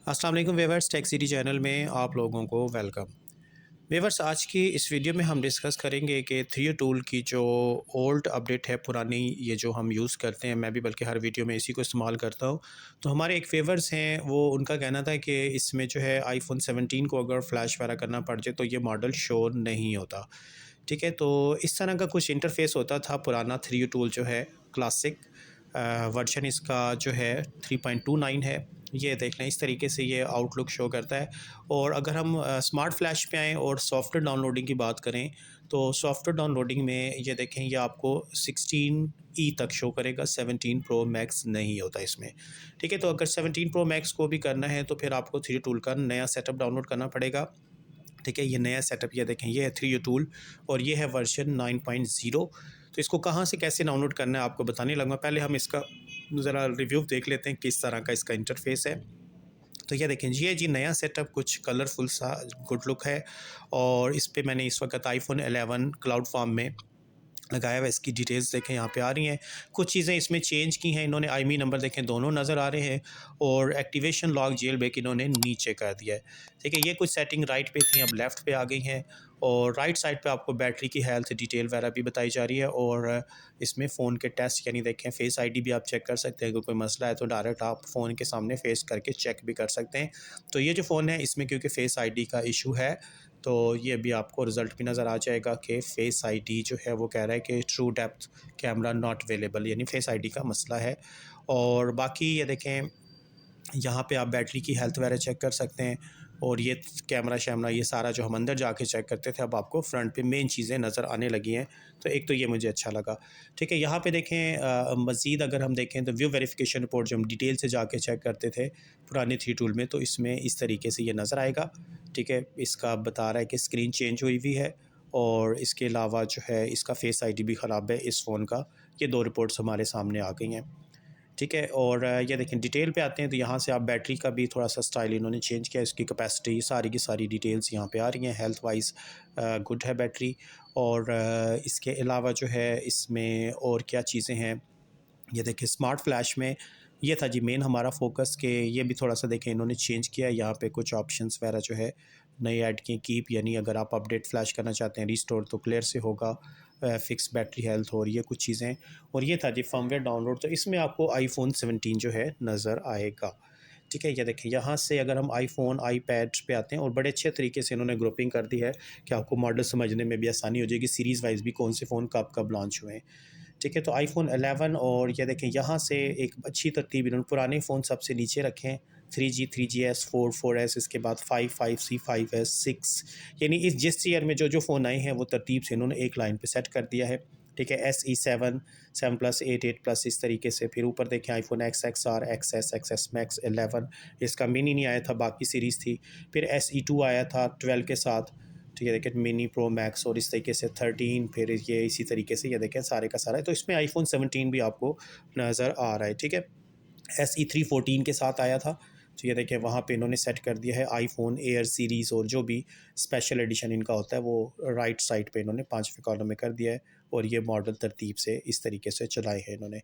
अस्सलाम वालेकुम viewers, tech city channel में आप लोगों को वेलकम। व्यूअर्स, आज की इस वीडियो में हम डिस्कस करेंगे कि थ्री टूल की जो ओल्ड अपडेट है, पुरानी ये जो हम यूज़ करते हैं, मैं भी बल्कि हर वीडियो में इसी को इस्तेमाल करता हूँ। तो हमारे एक व्यूअर्स हैं, वो उनका कहना था कि इसमें जो है आईफ़ोन 17 को अगर फ्लैश वगैरह करना पड़ जाए तो ये मॉडल शो नहीं होता। ठीक है, तो इस तरह का कुछ इंटरफ़ेस होता था पुराना थ्री टूल जो है क्लासिक वर्ज़न इसका जो है 3.29 है। ये देख लें, इस तरीके से ये आउटलुक शो करता है। और अगर हम स्मार्ट फ्लैश पे आएँ और सॉफ्टवेयर डाउनलोडिंग की बात करें, तो सॉफ्टवेयर डाउनलोडिंग में ये देखें, ये आपको 16 तक शो करेगा, 17 प्रो मैक्स नहीं होता इसमें। ठीक है, तो अगर 17 प्रो मैक्स को भी करना है तो फिर आपको थ्री टूल का नया सेटअप डाउनलोड करना पड़ेगा। ठीक है, ये नया सेटअप ये देखें, ये है थ्री टूल और ये है वर्जन 9.0। तो इसको कहाँ से कैसे डाउनलोड करना है आपको बताने लगूँगा। पहले हम इसका ज़रा रिव्यू देख लेते हैं किस तरह का इसका इंटरफेस है। तो ये देखें, ये जी नया सेटअप कुछ कलरफुल सा गुड लुक है। और इस पे मैंने इस वक्त आईफोन 11 क्लाउड फॉर्म में लगाया हुआ। इसकी डिटेल्स देखें, यहाँ पे आ रही हैं। कुछ चीज़ें इसमें चेंज की हैं इन्होंने। आईमी नंबर देखें, दोनों नज़र आ रहे हैं। और एक्टिवेशन लॉक जेल ब्रेक इन्होंने नीचे कर दिया है। ठीक है, ये कुछ सेटिंग राइट पे थी, अब लेफ़्ट पे आ गई हैं। और राइट साइड पे आपको बैटरी की हेल्थ डिटेल वगैरह भी बताई जा रही है। और इसमें फ़ोन के टेस्ट यानी देखें, फेस आईडी भी आप चेक कर सकते हैं। अगर कोई मसला है तो डायरेक्ट आप फ़ोन के सामने फेस करके चेक भी कर सकते हैं। तो ये जो फ़ोन है, इसमें क्योंकि फेस आईडी का इशू है, तो ये भी आपको रिज़ल्ट भी नज़र आ जाएगा कि फेस आईडी जो है वो कह रहा है कि true depth camera not available, यानी फेस आईडी का मसला है। और बाकी ये देखें, यहाँ पे आप बैटरी की हेल्थ वगैरह चेक कर सकते हैं। और ये कैमरा शैमरा ये सारा जो हम अंदर जाके चेक करते थे, अब आपको फ्रंट पे मेन चीज़ें नज़र आने लगी हैं। तो एक तो ये मुझे अच्छा लगा। ठीक है, यहाँ पे देखें, मज़ीद अगर हम देखें तो व्यू वेरिफिकेशन रिपोर्ट जो हम डिटेल से जाके चेक करते थे पुराने थ्री टूल में, तो इसमें इस तरीके से ये नज़र आएगा। ठीक है, इसका बता रहा है कि स्क्रीन चेंज हुई हुई है। और इसके अलावा जो है इसका फेस आईडी भी ख़राब है इस फ़ोन का। ये दो रिपोर्ट्स हमारे सामने आ गई हैं। ठीक है, और ये देखें, डिटेल पे आते हैं तो यहाँ से आप बैटरी का भी थोड़ा सा स्टाइल इन्होंने चेंज किया। इसकी कैपेसिटी सारी की सारी डिटेल्स यहाँ पे आ रही हैं। हेल्थ वाइज गुड है बैटरी। और इसके अलावा जो है इसमें और क्या चीज़ें हैं, ये देखिए स्मार्ट फ्लैश में ये था जी मेन हमारा फ़ोकस कि ये भी थोड़ा सा देखें इन्होंने चेंज किया। यहाँ पे कुछ ऑप्शंस वगैरह जो है नए ऐड किए। कीप यानी अगर आप अपडेट फ्लैश करना चाहते हैं, रिस्टोर तो क्लियर से होगा। फिक्स बैटरी हेल्थ और ये कुछ चीज़ें। और ये था जी फर्मवेयर डाउनलोड, तो इसमें आपको आईफोन 17 जो है नज़र आएगा। ठीक है, ये देखिए, यहाँ से अगर हम आईफोन आईपैड पे आते हैं, और बड़े अच्छे तरीके से इन्होंने ग्रुपिंग कर दी है कि आपको मॉडल समझने में भी आसानी हो जाएगी, सीरीज़ वाइज भी कौन से फ़ोन कब कब लॉन्च हुए हैं। ठीक है, तो आईफ़ोन 11 और ये देखें, यहाँ से एक अच्छी तरतीब इन्होंने पुराने फ़ोन सबसे नीचे रखे हैं। 3G, 3GS, 4, 4S, इसके बाद 5, 5C, 5S, 6, यानी इस जिस ईयर में जो फ़ोन आए हैं वो तरतीब से इन्होंने एक लाइन पे सेट कर दिया है। ठीक है, SE 7, 7 प्लस, 8, 8 प्लस, इस तरीके से। फिर ऊपर देखें iPhone XXR, XS, XS Max 11, इसका मिनी नहीं आया था, बाकी सीरीज़ थी। फिर SE 2 आया था 12 के साथ। ठीक है, देखें मिनी प्रो मैक्स, और इस तरीके से 13, फिर ये इसी तरीके से ये देखें सारे का सारा है। तो इसमें आईफोन 17 भी आपको नज़र आ रहा है। ठीक है, SE3 14 के साथ आया था। तो ये देखिए, वहाँ पे इन्होंने सेट कर दिया है आईफोन एयर सीरीज़, और जो भी स्पेशल एडिशन इनका होता है वो राइट साइड पे इन्होंने 5वें कॉलम में कर दिया है। और ये मॉडल तरतीब से इस तरीके से चलाए हैं इन्होंने।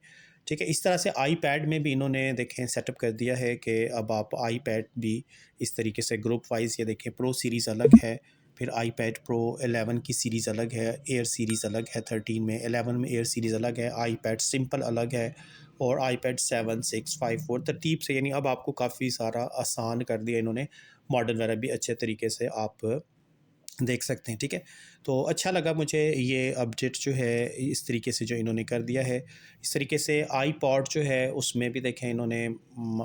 ठीक है, इस तरह से आईपैड में भी इन्होंने देखें सेटअप कर दिया है कि अब आप आईपैड भी इस तरीके से ग्रुप वाइज, ये देखें प्रो सीरीज़ अलग है। फिर आईपैड प्रो 11 की सीरीज़ अलग है, एयर सीरीज़ अलग है 13 में, 11 में एयर सीरीज़ अलग है, आईपैड सिंपल अलग है। और आईपैड 7, 6, 5, 4 तरतीब से, यानी अब आपको काफ़ी सारा आसान कर दिया इन्होंने। मॉडल वगैरह भी अच्छे तरीके से आप देख सकते हैं। ठीक है, तो अच्छा लगा मुझे ये अपडेट जो है इस तरीके से जो इन्होंने कर दिया है। इस तरीके से आईपॉड जो है उसमें भी देखें इन्होंने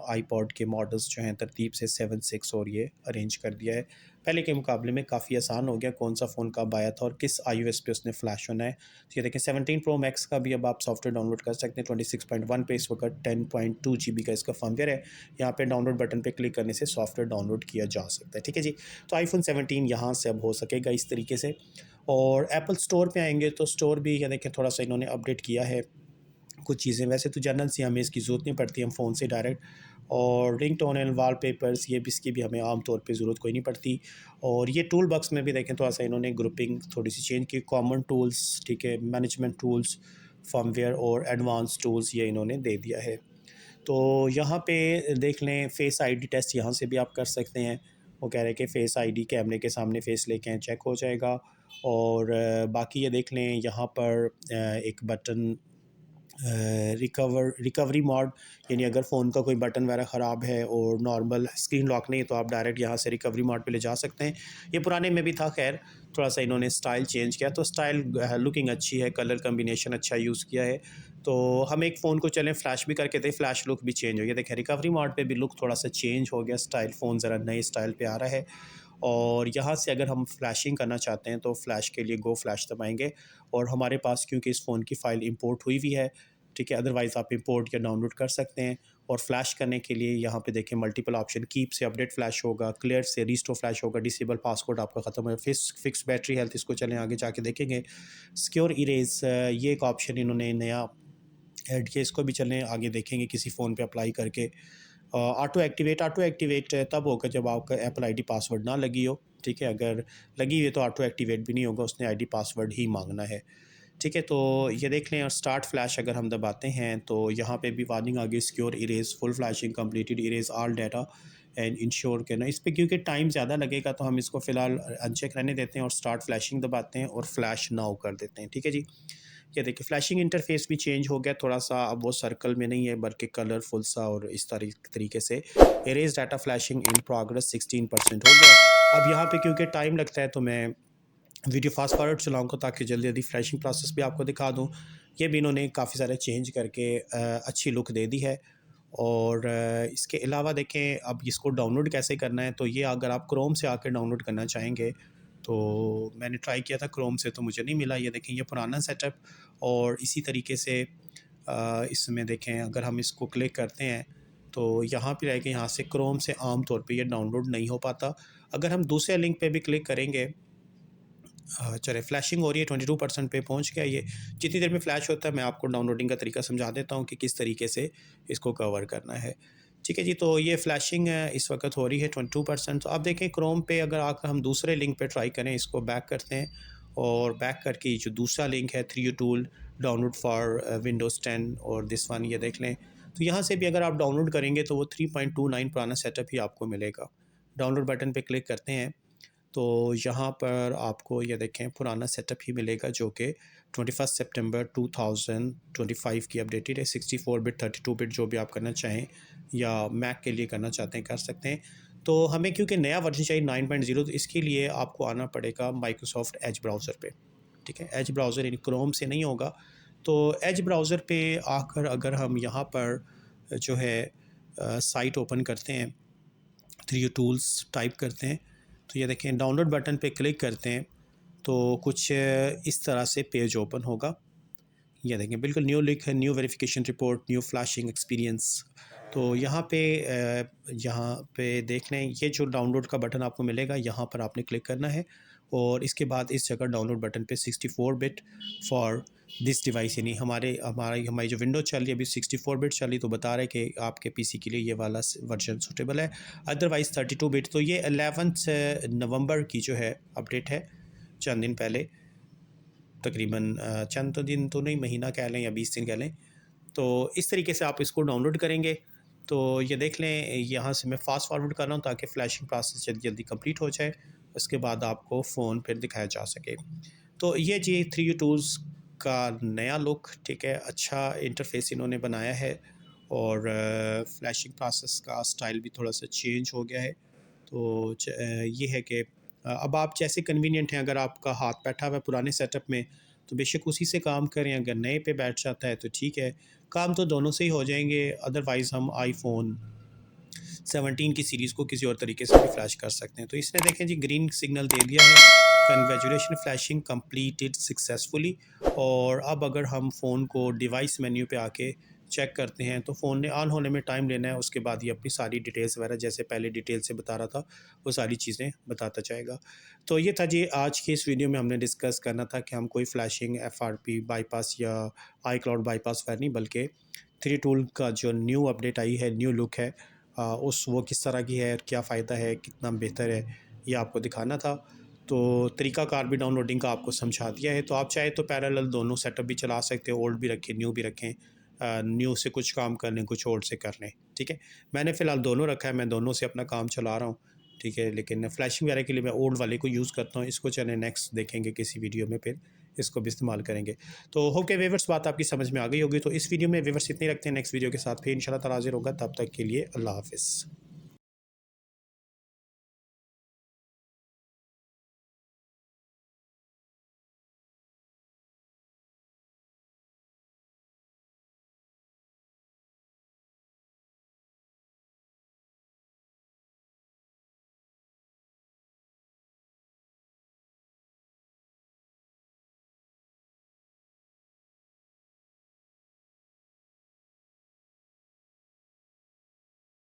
आईपॉड के मॉडल्स जो हैं तरतीब से 7, 6 और ये अरेंज कर दिया है। पहले के मुकाबले में काफ़ी आसान हो गया कौन सा फ़ोन कब आया था और किस iOS पे उसने फ्लैश होना है। तो ये देखें 17 प्रो मैक्स का भी अब आप सॉफ्टवेयर डाउनलोड कर सकते हैं। 26.1 पे इस वक्त 10.2 GB का इसका फर्मवेयर है। यहाँ पे डाउनलोड बटन पे क्लिक करने से सॉफ्टवेयर डाउनलोड किया जा सकता है। ठीक है जी, तो आईफोन 17 यहाँ से अब हो सकेगा इस तरीके से। और एप्पल स्टोर पे आएंगे तो स्टोर भी ये देखें थोड़ा सा इन्होंने अपडेट किया है कुछ चीज़ें। वैसे तो जनरल सी हमें इसकी ज़रूरत नहीं पड़ती, हम फ़ोन से डायरेक्ट। और रिंगटोन एंड वॉलपेपर्स ये भी, इसकी भी हमें आम तौर पे ज़रूरत कोई नहीं पड़ती। और ये टूल बॉक्स में भी देखें थोड़ा सा इन्होंने ग्रुपिंग थोड़ी सी चेंज की। कॉमन टूल्स, ठीक है, मैनेजमेंट टूल्स, फर्मवेयर और एडवांस टूल्स ये इन्होंने दे दिया है। तो यहाँ पे देख लें फेस आईडी टेस्ट यहाँ से भी आप कर सकते हैं। वो कह रहे हैं कि फेस आईडी कैमरे के सामने फेस लेके आएँ, चेक हो जाएगा। और बाकी ये देख लें यहाँ पर एक बटन रिकवरी मोड, यानी अगर फ़ोन का कोई बटन वगैरह ख़राब है और नॉर्मल स्क्रीन लॉक नहीं है तो आप डायरेक्ट यहाँ से रिकवरी मोड पे ले जा सकते हैं। ये पुराने में भी था, खैर थोड़ा सा इन्होंने स्टाइल चेंज किया तो स्टाइल लुकिंग अच्छी है, कलर कम्बिनेशन अच्छा यूज़ किया है। तो हम एक फ़ोन को चलें फ्लैश भी करके थे, फ्लैश लुक भी चेंज हो गया। देखें रिकवरी मोड पे भी लुक थोड़ा सा चेंज हो गया, स्टाइल फ़ोन ज़रा नए स्टाइल पे आ रहा है। और यहाँ से अगर हम फ्लैशिंग करना चाहते हैं तो फ्लैश के लिए गो फ्लैश दबाएंगे और हमारे पास क्योंकि इस फ़ोन की फ़ाइल इंपोर्ट हुई हुई है, ठीक है, अदरवाइज़ आप इंपोर्ट या डाउनलोड कर सकते हैं। और फ्लैश करने के लिए यहाँ पे देखें मल्टीपल ऑप्शन, कीप से अपडेट फ्लैश होगा, क्लियर से रिस्टोर फ्लैश होगा, डिसेबल पासवर्ड आपका ख़त्म है, फिक्स बैटरी हेल्थ, इसको चलें आगे जाके देखेंगे। सिक्योर इरेज ये एक ऑप्शन इन्होंने नया ऐड किया, इसको भी चलें आगे देखेंगे किसी फ़ोन पे अप्लाई करके। ऑटो एक्टिवेट तब होगा जब आपका एप्पल आईडी पासवर्ड ना लगी हो, ठीक है, अगर लगी हुई है तो ऑटो एक्टिवेट भी नहीं होगा, उसने आईडी पासवर्ड ही मांगना है। ठीक है, तो ये देख लें। और स्टार्ट फ्लैश अगर हम दबाते हैं तो यहाँ पे भी वार्निंग आ गई, secure erase full flashing completed, erase all data and ensure के ना। इस पर क्योंकि टाइम ज़्यादा लगेगा तो हम इसको फ़िलहाल अनचेक रहने देते हैं और स्टार्ट फ्लैशिंग दबाते हैं और फ्लैश नाउ कर देते हैं। ठीक है जी, ये देखिए फ्लैशिंग इंटरफेस भी चेंज हो गया थोड़ा सा, अब वो सर्कल में नहीं है बल्कि कलरफुल सा, और इस तरीके से erase data flashing in progress 16% हो गया। अब यहाँ पे क्योंकि टाइम लगता है तो मैं वीडियो फास्ट फॉरवर्ड चलाऊँगा ताकि जल्दी जल्दी फ्लैशिंग प्रोसेस भी आपको दिखा दूँ। ये भी इन्होंने काफ़ी सारे चेंज करके अच्छी लुक दे दी है। और इसके अलावा देखें अब इसको डाउनलोड कैसे करना है, तो ये अगर आप क्रोम से आकर डाउनलोड करना चाहेंगे तो मैंने ट्राई किया था क्रोम से तो मुझे नहीं मिला। ये देखें ये पुराना सेटअप, और इसी तरीके से इसमें देखें अगर हम इसको क्लिक करते हैं तो यहाँ पे रहेगा, यहाँ से क्रोम से आम तौर पे ये डाउनलोड नहीं हो पाता। अगर हम दूसरे लिंक पे भी क्लिक करेंगे, चले फ्लैशिंग हो रही है, 22% पे पहुँच गया ये। जितनी देर में फ्लैश होता है मैं आपको डाउनलोडिंग का तरीका समझा देता हूँ कि किस तरीके से इसको कवर करना है। ठीक है जी, तो ये फ्लैशिंग इस वक्त हो रही है 22%। तो आप देखें क्रोम पे अगर आकर हम दूसरे लिंक पे ट्राई करें, इसको बैक करते हैं और बैक करके जो दूसरा लिंक है 3U tool download for Windows 10 और दिस वन, ये देख लें। तो यहाँ से भी अगर आप डाउनलोड करेंगे तो वो 3.29 पुराना सेटअप ही आपको मिलेगा। डाउनलोड बटन पे क्लिक करते हैं तो यहाँ पर आपको ये देखें पुराना सेटअप ही मिलेगा जो कि 21 सितंबर 2025 की अपडेटेड है। 64 बिट 32 बिट जो भी आप करना चाहें या मैक के लिए करना चाहते हैं कर सकते हैं। तो हमें क्योंकि नया वर्जन चाहिए 9.0, तो इसके लिए आपको आना पड़ेगा माइक्रोसॉफ्ट एज ब्राउज़र पे। ठीक है, एज ब्राउज़र यानी क्रोम से नहीं होगा। तो एज ब्राउज़र पे आकर अगर हम यहाँ पर जो है साइट ओपन करते हैं, 3U टूल्स टाइप करते हैं, तो ये देखें डाउनलोड बटन पे क्लिक करते हैं तो कुछ इस तरह से पेज ओपन होगा। ये देखें बिल्कुल न्यू लिंक है, new verification report, new flashing experience. तो यहाँ पे देख लें ये जो डाउनलोड का बटन आपको मिलेगा यहाँ पर आपने क्लिक करना है और इसके बाद इस जगह डाउनलोड बटन पे 64 बिट फॉर दिस डिवाइस, यानी हमारी जो विंडो चल रही है अभी 64 बिट चल रही, तो बता रहे हैं कि आपके पीसी के लिए ये वाला वर्जन सूटेबल है। Otherwise 32 bit. तो ये 11 नवंबर की जो है अपडेट है, चंद दिन पहले, तकरीबन चंद तो दिन तो नहीं, महीना कह लें या 20 दिन कह लें। तो इस तरीके से आप इसको डाउनलोड करेंगे। तो ये देख लें यहाँ से मैं फ़ास्ट फॉरवर्ड कर रहा हूँ ताकि फ़्लैशिंग प्रोसेस जल्दी जल्दी कंप्लीट हो जाए, उसके बाद आपको फ़ोन फिर दिखाया जा सके। तो ये जी 3U टूल्स का नया लुक, ठीक है, अच्छा इंटरफेस इन्होंने बनाया है और फ्लैशिंग प्रोसेस का स्टाइल भी थोड़ा सा चेंज हो गया है। तो ये है कि अब आप जैसे कन्वीनियंट हैं, अगर आपका हाथ बैठा हुआ है पुराने सेटअप में तो बेशक उसी से काम करें, अगर नए पे बैठ जाता है तो ठीक है, काम तो दोनों से ही हो जाएंगे। अदरवाइज़ हम आईफोन 17 की सीरीज़ को किसी और तरीके से भी फ्लैश कर सकते हैं। तो इसने देखें जी ग्रीन सिग्नल दे दिया है, कंग्रेचुलेशन फ्लैशिंग कंप्लीटेड सक्सेसफुली। और अब अगर हम फ़ोन को डिवाइस मेन्यू पे आके चेक करते हैं तो फ़ोन ने ऑन होने में टाइम लेना है, उसके बाद ये अपनी सारी डिटेल्स वगैरह जैसे पहले डिटेल से बता रहा था वो सारी चीज़ें बताता जाएगा। तो ये था जी आज की इस वीडियो में हमने डिस्कस करना था कि हम कोई फ्लैशिंग एफआरपी बाईपास या आई क्लाउड बाईपास पर नहीं, बल्कि 3 टूल का जो न्यू अपडेट आई है, न्यू लुक है, उस वो किस तरह की है, क्या फ़ायदा है, कितना बेहतर है, ये आपको दिखाना था। तो तरीक़ाकार भी डाउनलोडिंग का आपको समझा दिया है। तो आप चाहे तो पैरेलल दोनों सेटअप भी चला सकते हो, ओल्ड भी रखें न्यू भी रखें, न्यू से कुछ काम कर लें, कुछ ओल्ड से कर लें, ठीक है। मैंने फ़िलहाल दोनों रखा है, मैं दोनों से अपना काम चला रहा हूँ, ठीक है। लेकिन फ्लैशिंग वगैरह के लिए मैं ओल्ड वाले को यूज़ करता हूँ। इसको चलें नेक्स्ट देखेंगे किसी वीडियो में, फिर इसको भी इस्तेमाल करेंगे। तो होप के व्यूअर्स बात आपकी समझ में आ गई होगी। तो इस वीडियो में व्यूअर्स इतने रखते हैं, नेक्स्ट वीडियो के साथ फिर इंशाल्लाह ताला हाज़िर होगा। तब तक के लिए अल्लाह हाफ़िज़।